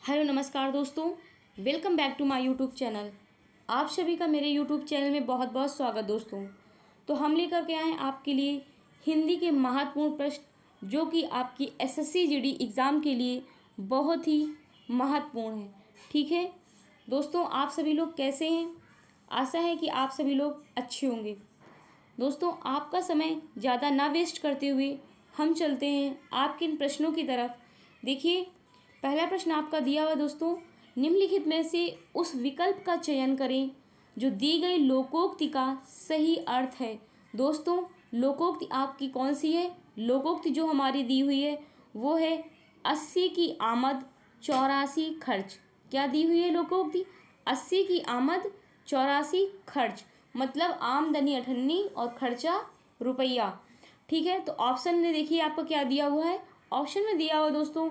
Hello नमस्कार दोस्तों, welcome back to my YouTube channel. आप सभी का मेरे यूट्यूब चैनल में बहुत बहुत स्वागत दोस्तों। तो हम लेकर के आए हैं आपके लिए हिंदी के महत्वपूर्ण प्रश्न जो कि आपकी एसएससी जीडी एग्ज़ाम के लिए बहुत ही महत्वपूर्ण है। ठीक है दोस्तों, आप सभी लोग कैसे हैं? आशा है कि आप सभी लोग अच्छे होंगे। दोस्तों, आपका समय ज़्यादा ना वेस्ट करते हुए हम चलते हैं आपके इन प्रश्नों की तरफ। देखिए, पहला प्रश्न आपका दिया हुआ दोस्तों, निम्नलिखित में से उस विकल्प का चयन करें जो दी गई लोकोक्ति का सही अर्थ है। दोस्तों, लोकोक्ति आपकी कौन सी है? लोकोक्ति जो हमारी दी हुई है वो है 80 की आमद 84 खर्च। क्या दी हुई है लोकोक्ति? 80 की आमद 84 खर्च, मतलब आमदनी 98 और खर्चा रुपया। ठीक है, तो ऑप्शन में देखिए आपका क्या दिया हुआ है। ऑप्शन में दिया हुआ दोस्तों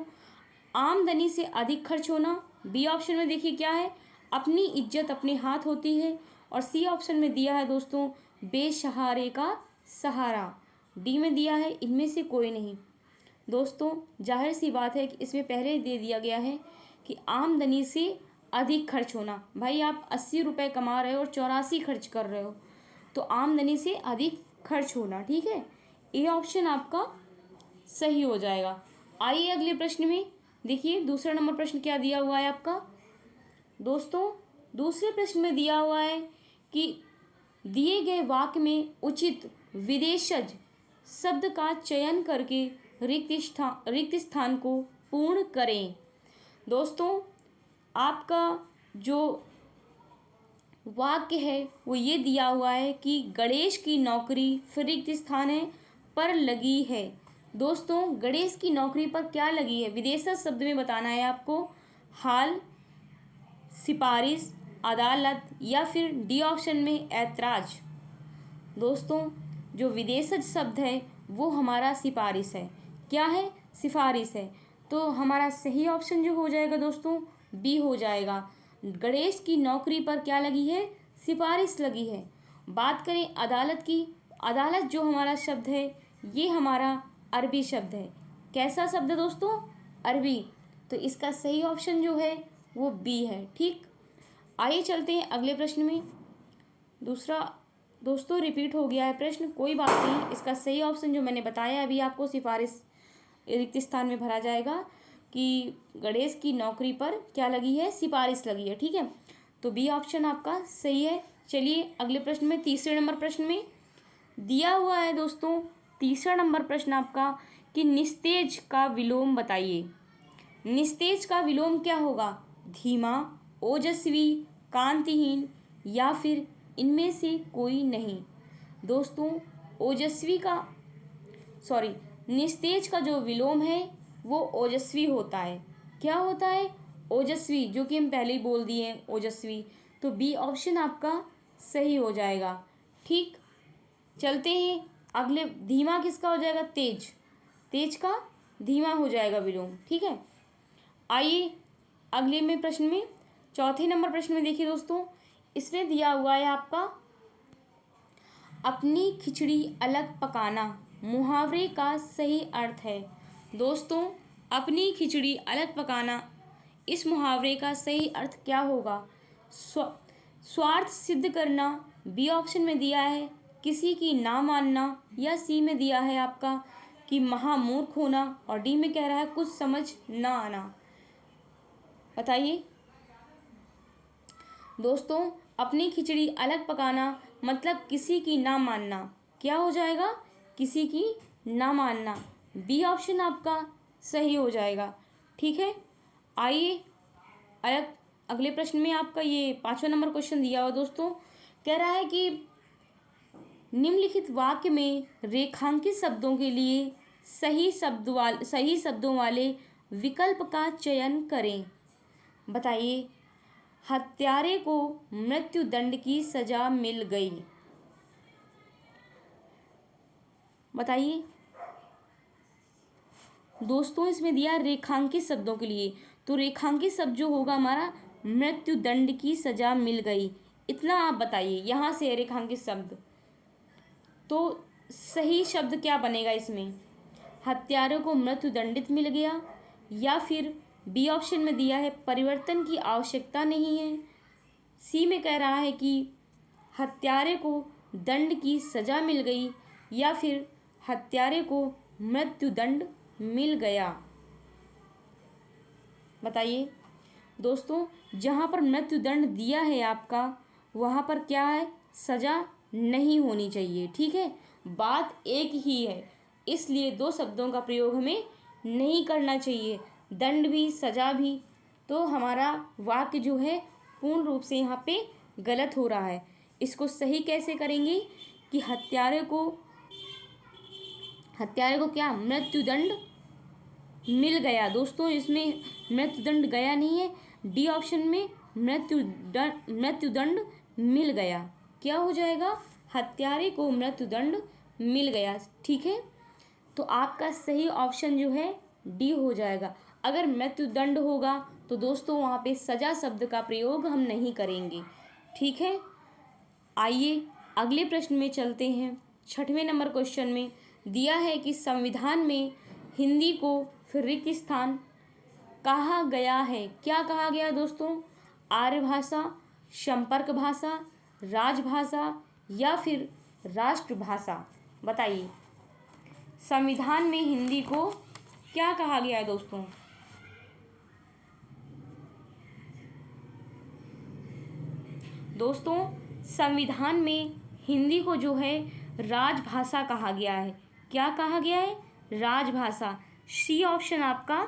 आमदनी से अधिक खर्च होना। बी ऑप्शन में देखिए क्या है, अपनी इज्जत अपने हाथ होती है। और सी ऑप्शन में दिया है दोस्तों बेसहारे का सहारा। डी में दिया है इनमें से कोई नहीं। दोस्तों, जाहिर सी बात है कि इसमें पहले ही दे दिया गया है कि आमदनी से अधिक खर्च होना। भाई आप 80 रुपये कमा रहे हो और 84 खर्च कर रहे हो, तो आमदनी से अधिक खर्च होना। ठीक है, ये ऑप्शन आपका सही हो जाएगा। आइए अगले प्रश्न में। देखिए दूसरा नंबर प्रश्न क्या दिया हुआ है आपका। दोस्तों, दूसरे प्रश्न में दिया हुआ है कि दिए गए वाक्य में उचित विदेशज शब्द का चयन करके रिक्त स्थान को पूर्ण करें। दोस्तों, आपका जो वाक्य है वो ये दिया हुआ है कि गणेश की नौकरी फिर रिक्त स्थान है पर लगी है। दोस्तों, गणेश की नौकरी पर क्या लगी है? विदेशज शब्द में बताना है आपको। हाल, सिफारिश, अदालत या फिर डी ऑप्शन में ऐतराज। दोस्तों, जो विदेशज शब्द है वो हमारा सिफारिश है। क्या है? सिफारिश है। तो हमारा सही ऑप्शन जो हो जाएगा दोस्तों बी हो जाएगा। गणेश की नौकरी पर क्या लगी है? सिफारिश लगी है। बात करें अदालत की, अदालत जो हमारा शब्द है ये हमारा अरबी शब्द है। कैसा शब्द है दोस्तों? अरबी। तो इसका सही ऑप्शन जो है वो बी है। ठीक, आइए चलते हैं अगले प्रश्न में। दूसरा दोस्तों रिपीट हो गया है प्रश्न, कोई बात नहीं। इसका सही ऑप्शन जो मैंने बताया अभी आपको, सिफारिश रिक्त स्थान में भरा जाएगा कि गणेश की नौकरी पर क्या लगी है? सिफारिश लगी है। ठीक है, तो बी ऑप्शन आपका सही है। चलिए अगले प्रश्न में, तीसरे नंबर प्रश्न में दिया हुआ है दोस्तों, तीसरा नंबर प्रश्न आपका कि निस्तेज का विलोम बताइए। निस्तेज का विलोम क्या होगा? धीमा, ओजस्वी, कांतिहीन या फिर इनमें से कोई नहीं। दोस्तों, ओजस्वी का निस्तेज का जो विलोम है वो ओजस्वी होता है। क्या होता है? ओजस्वी, जो कि हम पहले ही बोल दिए हैं ओजस्वी। तो बी ऑप्शन आपका सही हो जाएगा। ठीक, चलते हैं अगले। धीमा किसका हो जाएगा? तेज। तेज का धीमा हो जाएगा विलोम। ठीक है, आइए अगले में प्रश्न में, चौथे नंबर प्रश्न में देखिए दोस्तों, इसमें दिया हुआ है आपका अपनी खिचड़ी अलग पकाना मुहावरे का सही अर्थ है। दोस्तों, अपनी खिचड़ी अलग पकाना, इस मुहावरे का सही अर्थ क्या होगा? स्वार्थ सिद्ध करना, बी ऑप्शन में दिया है किसी की ना मानना, या सी में दिया है आपका कि महामूर्ख होना, और डी में कह रहा है कुछ समझ ना आना। बताइए दोस्तों, अपनी खिचड़ी अलग पकाना मतलब किसी की ना मानना। क्या हो जाएगा? किसी की ना मानना। बी ऑप्शन आपका सही हो जाएगा। ठीक है, आइए अगले प्रश्न में आपका ये पांचवा नंबर क्वेश्चन दिया हुआ दोस्तों, कह रहा है कि निम्नलिखित वाक्य में रेखांकित शब्दों के लिए सही शब्दों वाले विकल्प का चयन करें। बताइए, हत्यारे को मृत्यु दंड की सजा मिल गई। बताइए दोस्तों, इसमें दिया रेखांकित शब्दों के लिए, तो रेखांकित शब्द जो होगा हमारा मृत्यु दंड की सजा मिल गई। इतना आप बताइए, यहाँ से रेखांकित शब्द, तो सही शब्द क्या बनेगा इसमें? हत्यारे को मृत्यु दंडित मिल गया, या फिर बी ऑप्शन में दिया है परिवर्तन की आवश्यकता नहीं है। सी में कह रहा है कि हत्यारे को दंड की सज़ा मिल गई, या फिर हत्यारे को मृत्युदंड मिल गया। बताइए दोस्तों, जहाँ पर मृत्युदंड दिया है आपका, वहाँ पर क्या है, सज़ा नहीं होनी चाहिए। ठीक है, बात एक ही है, इसलिए दो शब्दों का प्रयोग हमें नहीं करना चाहिए, दंड भी सज़ा भी। तो हमारा वाक्य जो है पूर्ण रूप से यहाँ पे गलत हो रहा है। इसको सही कैसे करेंगे कि हत्यारे को क्या, मृत्युदंड मिल गया। दोस्तों, इसमें मृत्युदंड गया नहीं है, डी ऑप्शन में मृत्युदंड मिल गया। क्या हो जाएगा, हत्यारे को मृत्युदंड मिल गया। ठीक है, तो आपका सही ऑप्शन जो है डी हो जाएगा। अगर मृत्युदंड होगा तो दोस्तों वहाँ पे सजा शब्द का प्रयोग हम नहीं करेंगे। ठीक है, आइए अगले प्रश्न में चलते हैं। 6वें नंबर क्वेश्चन में दिया है कि संविधान में हिंदी को फिर रिक्त स्थान कहा गया है। क्या कहा गया दोस्तों, आर्य भाषा, संपर्क भाषा, राजभाषा, या फिर राष्ट्रभाषा। बताइए, संविधान में हिंदी को क्या कहा गया है दोस्तों। दोस्तों, संविधान में हिंदी को जो है राजभाषा कहा गया है। क्या कहा गया है, राजभाषा। सी ऑप्शन आपका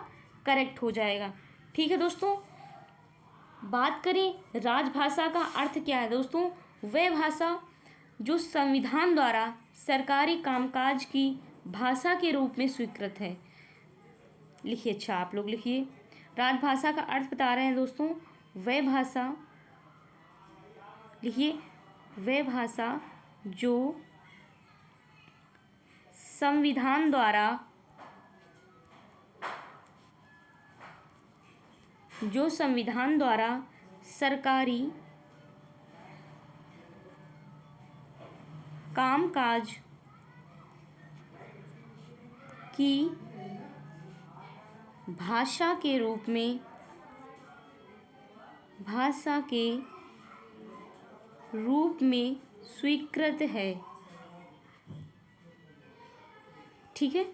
करेक्ट हो जाएगा। ठीक है दोस्तों, बात करें राजभाषा का अर्थ क्या है दोस्तों, वह भाषा जो संविधान द्वारा सरकारी कामकाज की भाषा के रूप में स्वीकृत है। लिखिए, अच्छा आप लोग लिखिए, राजभाषा का अर्थ बता रहे हैं दोस्तों, वह भाषा, लिखिए, वह भाषा जो संविधान द्वारा सरकारी कामकाज की भाषा के रूप में स्वीकृत है। ठीक है,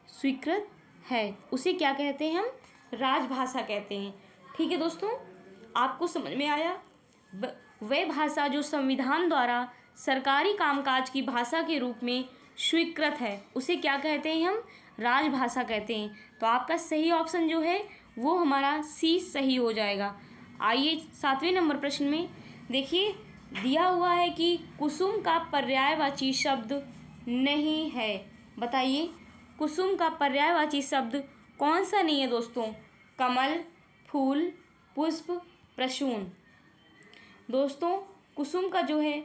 स्वीकृत है, उसे क्या कहते हैं, हम राजभाषा कहते हैं। ठीक है दोस्तों, आपको समझ में आया। वह भाषा जो संविधान द्वारा सरकारी कामकाज की भाषा के रूप में स्वीकृत है, उसे क्या कहते हैं, हम राजभाषा कहते हैं। तो आपका सही ऑप्शन जो है वो हमारा सी सही हो जाएगा। आइए 7वें नंबर प्रश्न में देखिए, दिया हुआ है कि कुसुम का पर्यायवाची शब्द नहीं है। बताइए, कुसुम का पर्यायवाची शब्द कौन सा नहीं है दोस्तों, कमल, फूल, पुष्प, प्रसून। दोस्तों, कुसुम का जो है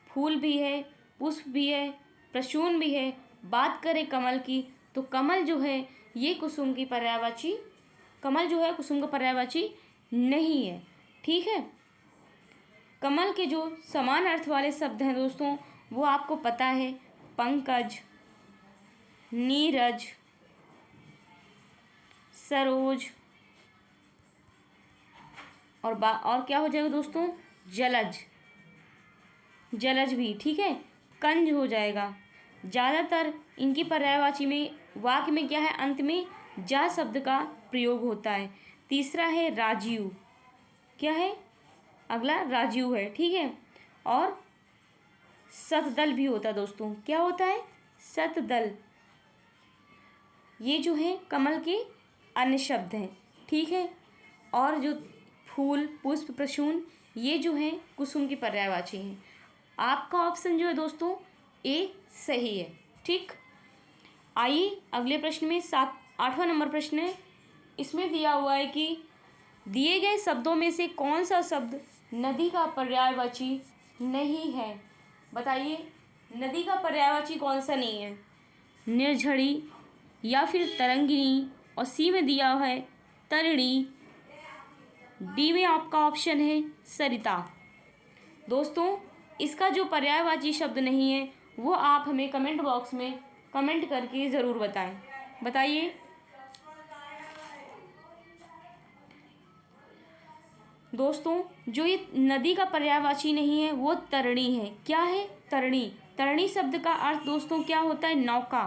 फूल भी है, पुष्प भी है, प्रसून भी है। बात करें कमल की, तो कमल जो है ये कुसुम की पर्यायवाची, कमल जो है कुसुम का पर्यायवाची नहीं है। ठीक है, कमल के जो समान अर्थ वाले शब्द हैं दोस्तों वो आपको पता है, पंकज, नीरज, सरोज, और क्या हो जाएगा दोस्तों, जलज, जलज भी। ठीक है, कंज हो जाएगा। ज़्यादातर इनकी पर्यायवाची में वाक्य में क्या है, अंत में जा शब्द का प्रयोग होता है। तीसरा है राजीव, क्या है, अगला राजीव है। ठीक है, और शतदल भी होता है दोस्तों। क्या होता है, शतदल। ये जो है कमल के अन्य शब्द हैं। ठीक है, और जो फूल, पुष्प, प्रसून, ये जो हैं कुसुम की पर्यायवाची हैं। आपका ऑप्शन जो है दोस्तों ए सही है। ठीक, आइए अगले प्रश्न में 8वां नंबर प्रश्न है। इसमें दिया हुआ है कि दिए गए शब्दों में से कौन सा शब्द नदी का पर्यायवाची नहीं है। बताइए, नदी का पर्यायवाची कौन सा नहीं है, निर्झरी, या फिर तरंगिणी, और सी में दिया है तरिणी, डी में आपका ऑप्शन है सरिता। दोस्तों, इसका जो पर्यायवाची शब्द नहीं है वो आप हमें कमेंट बॉक्स में कमेंट करके ज़रूर बताएं। बताइए, दोस्तों जो ये नदी का पर्यायवाची नहीं है वो तरणी है। क्या है? तरणी। तरणी शब्द का अर्थ दोस्तों क्या होता है? नौका।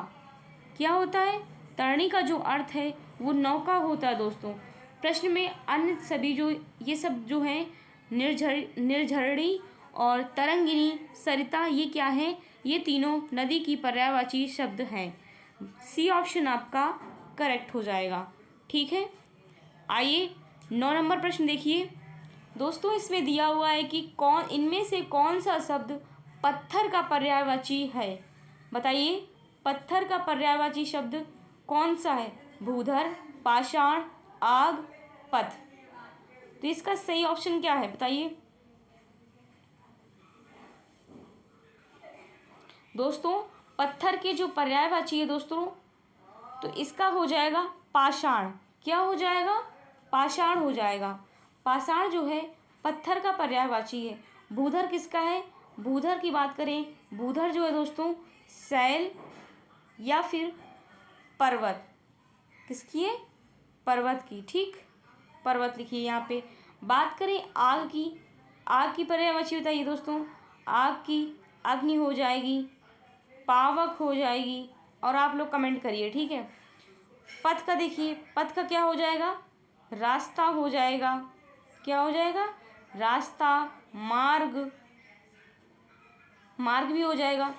क्या होता है? तरणी का जो अर्थ है वो नौका होता है दोस्तों। प्रश्न में अन्य सभी जो ये सब जो हैं निर्झरणी और तरंगिनी, सरिता, ये क्या है? ये तीनों नदी की पर्यायवाची शब्द हैं। सी ऑप्शन आपका करेक्ट हो जाएगा। ठीक है, आइए 9 नंबर प्रश्न देखिए दोस्तों। इसमें दिया हुआ है कि कौन इनमें से कौन सा शब्द पत्थर का पर्यायवाची है? बताइए, पत्थर का पर्यायवाची शब्द कौन सा है? भूधर, पाषाण, आग, पथ। तो इसका सही ऑप्शन क्या है बताइए दोस्तों। पत्थर के जो पर्यायवाची है दोस्तों, तो इसका हो जाएगा पाषाण। क्या हो जाएगा? पाषाण हो जाएगा। पाषाण जो है पत्थर का पर्यायवाची है। भूधर किसका है? भूधर की बात करें, भूधर जो है दोस्तों शैल या फिर पर्वत। किसकी है? पर्वत की। ठीक, पर्वत लिखिए यहाँ पे। बात करें आग की, आग की पर्यायवाची बताइए दोस्तों। आग की अग्नि हो जाएगी, पावक हो जाएगी, और आप लोग कमेंट करिए। ठीक है, पथ का देखिए, पथ का क्या हो जाएगा? रास्ता हो जाएगा। क्या हो जाएगा? रास्ता, मार्ग, मार्ग भी हो जाएगा।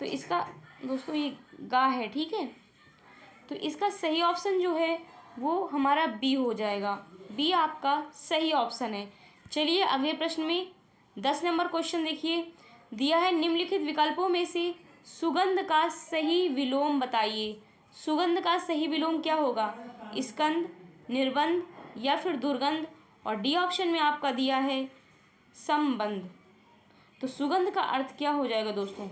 तो इसका दोस्तों ये गा है। ठीक है, तो इसका सही ऑप्शन जो है वो हमारा बी हो जाएगा। बी आपका सही ऑप्शन है। चलिए अगले प्रश्न में 10 नंबर क्वेश्चन देखिए। दिया है निम्नलिखित विकल्पों में से सुगंध का सही विलोम बताइए। सुगंध का सही विलोम क्या होगा? स्कंद, निर्बंध या फिर दुर्गंध। और डी ऑप्शन में आपका दिया है संबंध। तो सुगंध का अर्थ क्या हो जाएगा दोस्तों?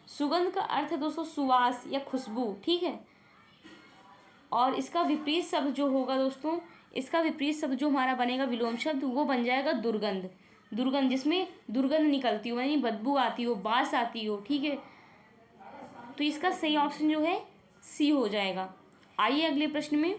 सुगंध का अर्थ है दोस्तों सुवास या खुशबू। ठीक है, और इसका विपरीत शब्द जो होगा दोस्तों, इसका विपरीत शब्द जो हमारा बनेगा विलोम शब्द, वो बन जाएगा दुर्गंध। दुर्गंध, जिसमें दुर्गंध निकलती हो, यानी बदबू आती हो, बास आती हो। ठीक है, तो इसका सही ऑप्शन जो है सी हो जाएगा। आइए अगले प्रश्न में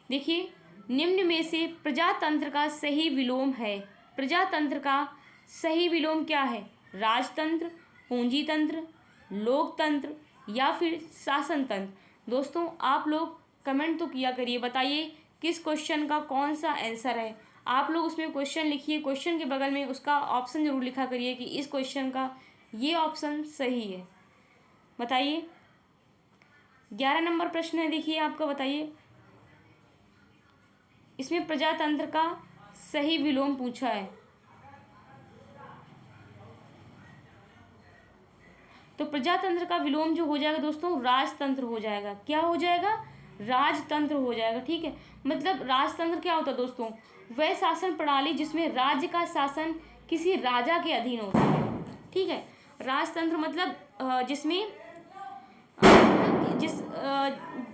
देखिए। निम्न में से प्रजातंत्र का सही विलोम है। प्रजातंत्र का सही विलोम क्या है? राजतंत्र, पूंजीतंत्र, लोकतंत्र या फिर शासन तंत्र। दोस्तों आप लोग कमेंट तो किया करिए, बताइए किस क्वेश्चन का कौन सा आंसर है। आप लोग उसमें क्वेश्चन लिखिए, क्वेश्चन के बगल में उसका ऑप्शन जरूर लिखा करिए कि इस क्वेश्चन का ये ऑप्शन सही है। बताइए 11 नंबर प्रश्न है, देखिए आपका। बताइए, इसमें प्रजातंत्र का सही विलोम पूछा है। तो प्रजातंत्र का विलोम जो हो जाएगा दोस्तों राजतंत्र हो जाएगा। क्या हो जाएगा? राजतंत्र हो जाएगा। ठीक है, मतलब राजतंत्र क्या होता है दोस्तों? वह शासन प्रणाली जिसमें राज्य का शासन किसी राजा के अधीन होता है। ठीक है, राजतंत्र मतलब जिसमें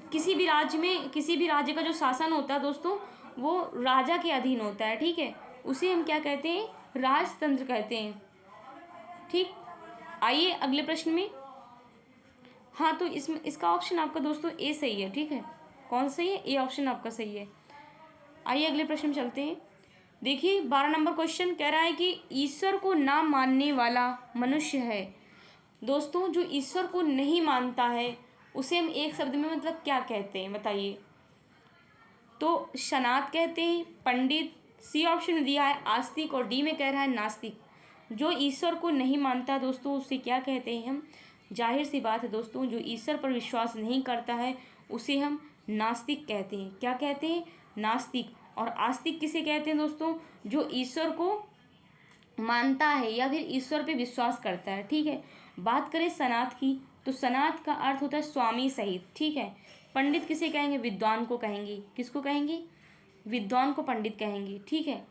किसी भी राज्य में, किसी भी राज्य का जो शासन होता है दोस्तों वो राजा के अधीन होता है। ठीक है, उसे हम क्या कहते हैं? राजतंत्र कहते हैं। ठीक, आइए अगले प्रश्न में। हाँ, तो इसमें इसका ऑप्शन आपका दोस्तों ए सही है। ठीक है, कौन सही है? ए ऑप्शन आपका सही है। आइए अगले प्रश्न में चलते हैं। देखिए 12 नंबर क्वेश्चन कह रहा है कि ईश्वर को ना मानने वाला मनुष्य है। दोस्तों जो ईश्वर को नहीं मानता है उसे हम एक शब्द में मतलब क्या कहते हैं बताइए? तो शनात कहते हैं, पंडित, सी ऑप्शन में दिया है आस्तिक, और डी में कह रहा है नास्तिक। जो ईश्वर को नहीं मानता दोस्तों उसे क्या कहते हैं हम? जाहिर सी बात है दोस्तों, जो ईश्वर पर विश्वास नहीं करता है उसे हम नास्तिक कहते हैं। क्या कहते हैं? नास्तिक। और आस्तिक किसे कहते हैं दोस्तों? जो ईश्वर को मानता है या फिर ईश्वर पे विश्वास करता है। ठीक है, बात करें सनात की, तो सनात का अर्थ होता है स्वामी सहित। ठीक है, पंडित किसे कहेंगे? विद्वान को कहेंगे। किसको कहेंगे? विद्वान को पंडित कहेंगे। ठीक है,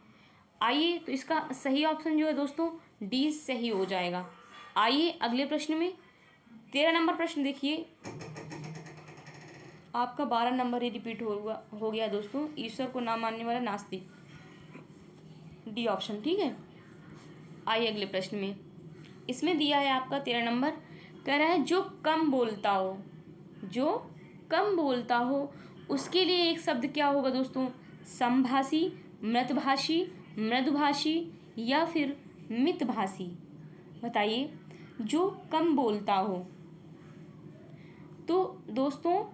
आइए तो इसका सही ऑप्शन जो है दोस्तों डी सही हो जाएगा। आइए अगले प्रश्न में 13 नंबर प्रश्न देखिए। आपका 12 नंबर ही रिपीट हो गया दोस्तों। ईश्वर को ना मानने वाला नास्तिक, डी ऑप्शन। ठीक है, आइए अगले प्रश्न में। इसमें दिया है आपका 13 नंबर, कह रहा है जो कम बोलता हो, जो कम बोलता हो उसके लिए एक शब्द क्या होगा दोस्तों? समभाषी, मृतभाषी, मृदुभाषी या फिर मितभाषी? बताइए, जो कम बोलता हो। तो दोस्तों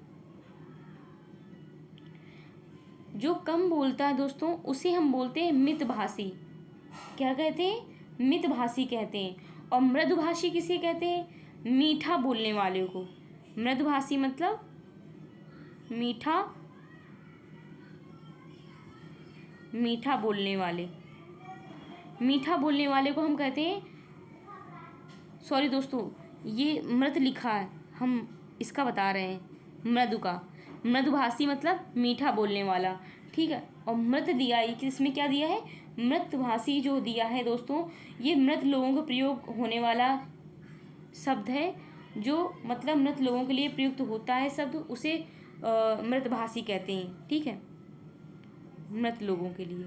जो कम बोलता है दोस्तों, उसे हम बोलते हैं मितभाषी। क्या कहते हैं? मितभाषी कहते हैं। और मृदुभाषी किसे कहते हैं? मीठा बोलने वाले को। मृदुभाषी मतलब मीठा मीठा बोलने वाले। मीठा बोलने वाले को हम कहते हैं, सॉरी दोस्तों, ये मृत लिखा है, हम इसका बता रहे हैं, मृदु का। मृदुभाषी मतलब मीठा बोलने वाला, ठीक है। और मृत दिया है, कि इसमें क्या दिया है? मृतभाषी जो दिया है दोस्तों, ये मृत लोगों को प्रयोग होने वाला शब्द है, जो मतलब मृत लोगों के लिए प्रयुक्त होता है शब्द, उसे मृतभाषी कहते हैं, ठीक है। मृत लोगों के लिए,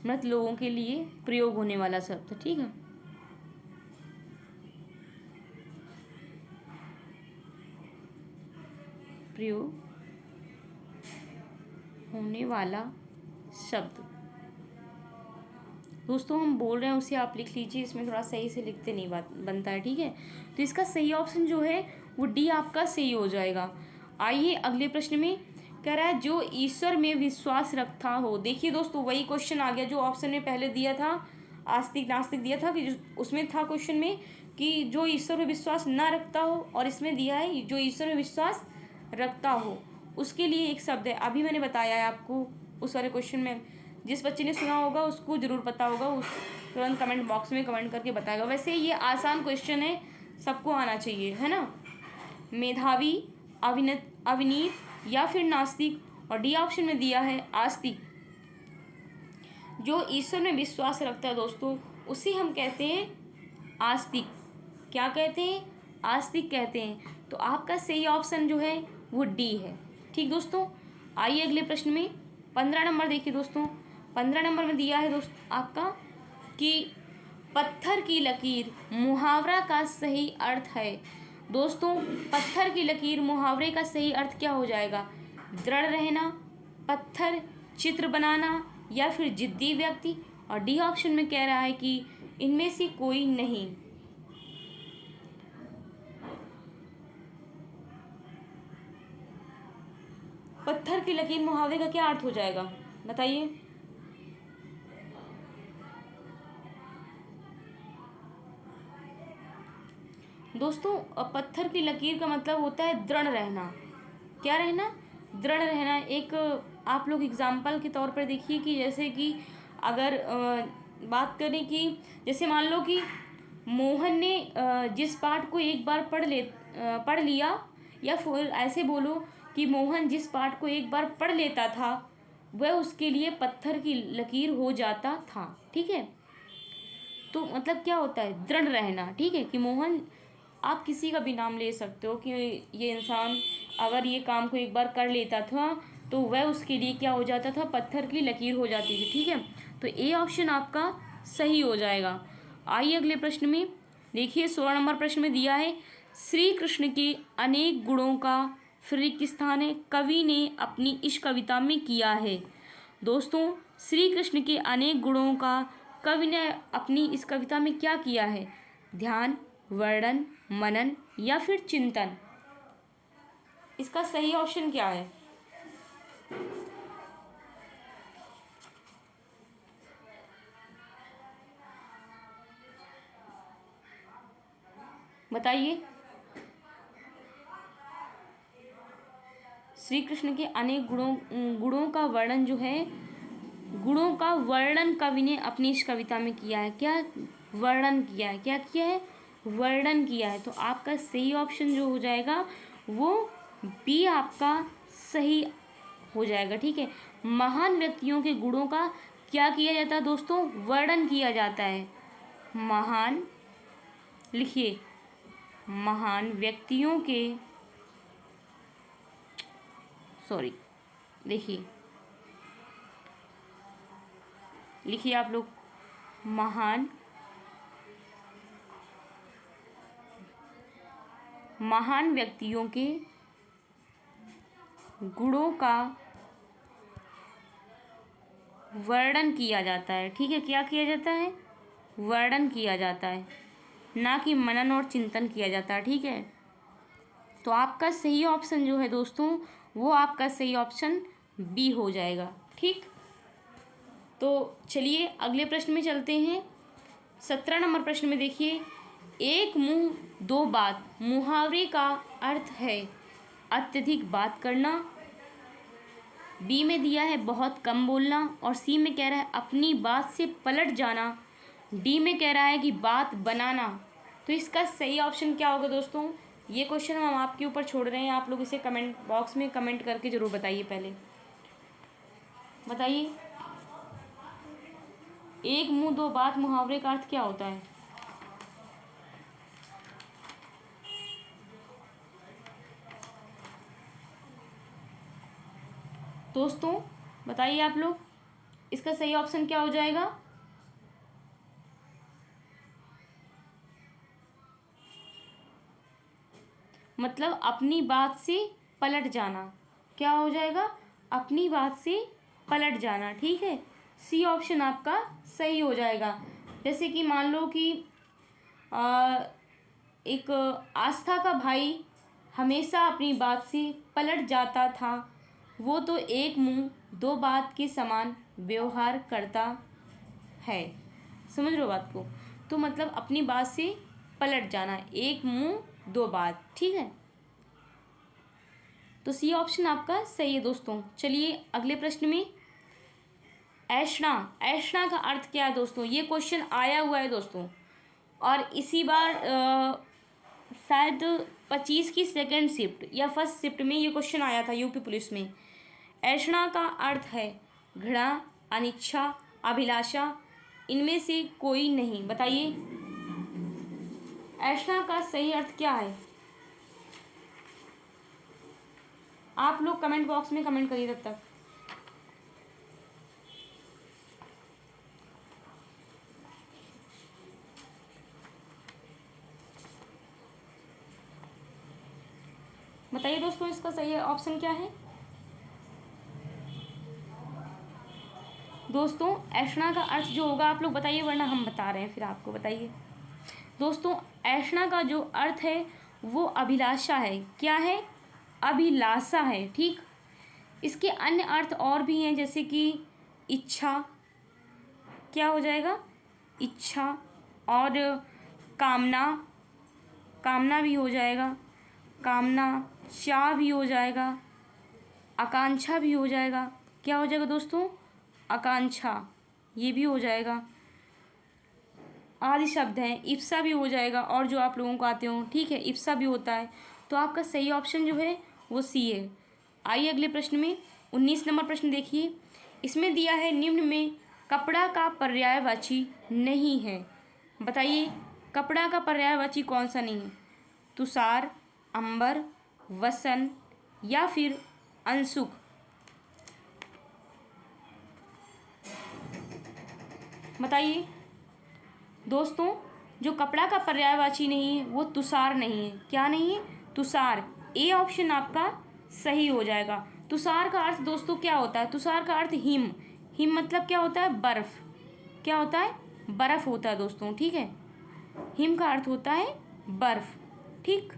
मृत लोगों के लिए प्रयोग होने वाला शब्द, ठीक है। प्रयोग होने वाला शब्द दोस्तों, हम बोल रहे हैं उसे आप लिख लीजिए, इसमें थोड़ा सही से लिखते नहीं बनता है, ठीक है। तो इसका सही ऑप्शन जो है वो डी आपका सही हो जाएगा। आइए अगले प्रश्न में, कह रहा है जो ईश्वर में विश्वास रखता हो। देखिए दोस्तों, वही क्वेश्चन आ गया जो ऑप्शन में पहले दिया था, आस्तिक नास्तिक दिया था, कि उसमें था क्वेश्चन में कि जो ईश्वर में विश्वास ना रखता हो, और इसमें दिया है जो ईश्वर में विश्वास रखता हो। उसके लिए एक शब्द है, अभी मैंने बताया है आपको उस वाले क्वेश्चन में। जिस बच्चे ने सुना होगा उसको ज़रूर पता होगा, उस तुरंत कमेंट बॉक्स में कमेंट करके बताएगा। वैसे ये आसान क्वेश्चन है, सबको आना चाहिए, है ना। मेधावी, अविनीत या फिर नास्तिक, और डी ऑप्शन में दिया है आस्तिक। जो ईश्वर में विश्वास रखता है दोस्तों, उसे हम कहते हैं आस्तिक। क्या कहते हैं? आस्तिक कहते हैं। तो आपका सही ऑप्शन जो है वो डी है, ठीक दोस्तों। आइए अगले प्रश्न में, 15 नंबर देखिए दोस्तों। 15 नंबर में दिया है दोस्त आपका कि पत्थर की लकीर मुहावरा का सही अर्थ है। दोस्तों, पत्थर की लकीर मुहावरे का सही अर्थ क्या हो जाएगा? दृढ़ रहना, पत्थर, चित्र बनाना या फिर जिद्दी व्यक्ति। और डी ऑप्शन में कह रहा है कि इनमें से कोई नहीं। पत्थर की लकीर मुहावरे का क्या अर्थ हो जाएगा? बताइए। दोस्तों, पत्थर की लकीर का मतलब होता है दृढ़ रहना। क्या रहना? दृढ़ रहना। एक आप लोग एग्जाम्पल के तौर पर देखिए कि जैसे कि अगर बात करें कि जैसे मान लो कि मोहन ने जिस पाठ को एक बार पढ़ लिया, या फिर ऐसे बोलो कि मोहन जिस पाठ को एक बार पढ़ लेता था वह उसके लिए पत्थर की लकीर हो जाता था, ठीक है। तो मतलब क्या होता है? दृढ़ रहना, ठीक है। कि मोहन, आप किसी का भी नाम ले सकते हो कि ये इंसान अगर ये काम को एक बार कर लेता था तो वह उसके लिए क्या हो जाता था? पत्थर की लकीर हो जाती थी, ठीक है। तो ए ऑप्शन आपका सही हो जाएगा। आइए अगले प्रश्न में देखिए, 16 नंबर प्रश्न में दिया है श्री कृष्ण के अनेक गुणों का फिर किस स्थान है कवि ने अपनी इस कविता में किया है। दोस्तों, श्री कृष्ण के अनेक गुणों का कवि ने अपनी इस कविता में क्या किया है? ध्यान, वर्णन, मनन या फिर चिंतन। इसका सही ऑप्शन क्या है? बताइए। श्री कृष्ण के अनेक गुणों का वर्णन जो है, गुणों का वर्णन कवि ने अपनी इस कविता में किया है। क्या वर्णन किया है? क्या किया है? वर्णन किया है। तो आपका सही ऑप्शन जो हो जाएगा वो बी आपका सही हो जाएगा, ठीक है। महान व्यक्तियों के गुणों का क्या किया जाता है दोस्तों? वर्णन किया जाता है। महान, लिखिए, महान व्यक्तियों के, सॉरी, देखिए, लिखिए आप लोग, महान महान व्यक्तियों के गुणों का वर्णन किया जाता है। ठीक है, क्या किया जाता है? वर्णन किया जाता है, ना कि मनन और चिंतन किया जाता है। ठीक है, तो आपका सही ऑप्शन जो है दोस्तों, वो आपका सही ऑप्शन बी हो जाएगा। ठीक, तो चलिए अगले प्रश्न में चलते हैं। 17 नंबर प्रश्न में देखिए, एक मुंह दो बात मुहावरे का अर्थ है अत्यधिक बात करना। बी में दिया है बहुत कम बोलना, और सी में कह रहा है अपनी बात से पलट जाना। डी में कह रहा है कि बात बनाना। तो इसका सही ऑप्शन क्या होगा दोस्तों? ये क्वेश्चन हम आपके ऊपर छोड़ रहे हैं, आप लोग इसे कमेंट बॉक्स में कमेंट करके ज़रूर बताइए। पहले बताइए, एक मुंह दो बात मुहावरे का अर्थ क्या होता है? दोस्तों बताइए आप लोग, इसका सही ऑप्शन क्या हो जाएगा? मतलब अपनी बात से पलट जाना। क्या हो जाएगा? अपनी बात से पलट जाना। ठीक है, सी ऑप्शन आपका सही हो जाएगा। जैसे कि मान लो कि एक आस्था का भाई हमेशा अपनी बात से पलट जाता था, वो तो एक मुंह दो बात के समान व्यवहार करता है। समझ रहे हो बात को? तो मतलब अपनी बात से पलट जाना, एक मुंह दो बात। ठीक है, तो सी ऑप्शन आपका सही है दोस्तों। चलिए अगले प्रश्न में, ऐषणा। ऐषणा का अर्थ क्या है दोस्तों? ये क्वेश्चन आया हुआ है दोस्तों, और इसी बार शायद 25 की सेकंड शिफ्ट या फर्स्ट शिफ्ट में ये क्वेश्चन आया था यूपी पुलिस में। ऐषणा का अर्थ है घृणा, अनिच्छा, अभिलाषा, इनमें से कोई नहीं। बताइए ऐषणा का सही अर्थ क्या है? आप लोग कमेंट बॉक्स में कमेंट करिए तब तक। बताइए दोस्तों, इसका सही ऑप्शन क्या है? दोस्तों ऐषणा का अर्थ जो होगा आप लोग बताइए, वरना हम बता रहे हैं फिर आपको। बताइए दोस्तों, ऐषणा का जो अर्थ है वो अभिलाषा है। क्या है? अभिलाषा है। ठीक, इसके अन्य अर्थ और भी हैं, जैसे कि इच्छा। क्या हो जाएगा? इच्छा। और कामना, कामना भी हो जाएगा। कामना, चाह भी हो जाएगा। आकांक्षा भी हो जाएगा। क्या हो जाएगा दोस्तों? आकांक्षा, ये भी हो जाएगा। आदि शब्द हैं, इप्सा भी हो जाएगा, और जो आप लोगों को आते हो। ठीक है, इप्सा भी होता है। तो आपका सही ऑप्शन जो है वो सी है। आइए अगले प्रश्न में, 19 नंबर प्रश्न देखिए। इसमें दिया है निम्न में कपड़ा का पर्यायवाची नहीं है। बताइए कपड़ा का पर्यायवाची कौन सा नहीं है? तुषार, अंबर, वसन या फिर अंशुक। बताइए दोस्तों, जो कपड़ा का पर्यायवाची नहीं है वो तुषार नहीं है। क्या नहीं है? तुषार। ए ऑप्शन आपका सही हो जाएगा। तुषार का अर्थ दोस्तों क्या होता है? तुषार का अर्थ हिम। हिम मतलब क्या होता है? बर्फ। क्या होता है? बर्फ होता है दोस्तों। ठीक है, हिम का अर्थ होता है बर्फ। ठीक,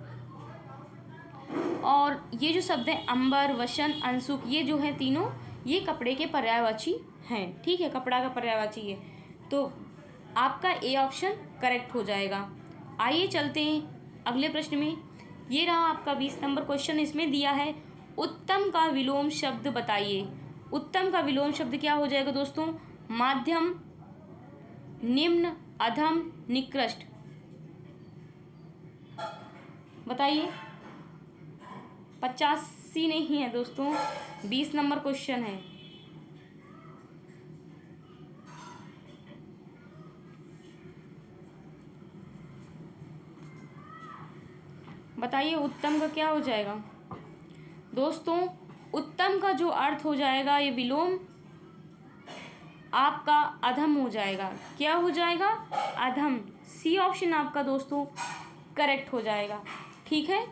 और ये जो शब्द है अंबर, वसन, अंशुक, ये जो है तीनों, ये कपड़े के पर्यायवाची हैं। ठीक है, कपड़ा का पर्यायवाची है। तो आपका ए ऑप्शन करेक्ट हो जाएगा। आइए चलते हैं अगले प्रश्न में। ये रहा आपका 20 नंबर क्वेश्चन। इसमें दिया है उत्तम का विलोम शब्द बताइए। उत्तम का विलोम शब्द क्या हो जाएगा दोस्तों? माध्यम, निम्न, अधम, निकृष्ट। बताइए। 85 नहीं है दोस्तों, 20 नंबर क्वेश्चन है। बताइए उत्तम का क्या हो जाएगा दोस्तों? उत्तम का जो अर्थ हो जाएगा, ये विलोम आपका अधम हो जाएगा। क्या हो जाएगा? अधम। सी ऑप्शन आपका दोस्तों करेक्ट हो जाएगा। ठीक है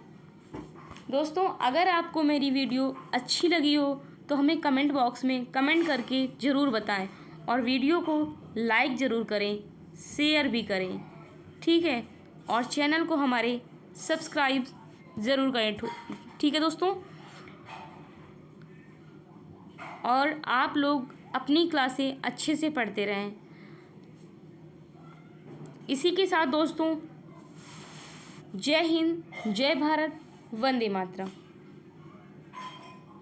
दोस्तों, अगर आपको मेरी वीडियो अच्छी लगी हो तो हमें कमेंट बॉक्स में कमेंट करके ज़रूर बताएं और वीडियो को लाइक ज़रूर करें, शेयर भी करें, ठीक है। और चैनल को हमारे सब्सक्राइब ज़रूर करें, ठीक है दोस्तों। और आप लोग अपनी क्लासें अच्छे से पढ़ते रहें। इसी के साथ दोस्तों, जय हिंद, जय भारत, वंदे मातरम।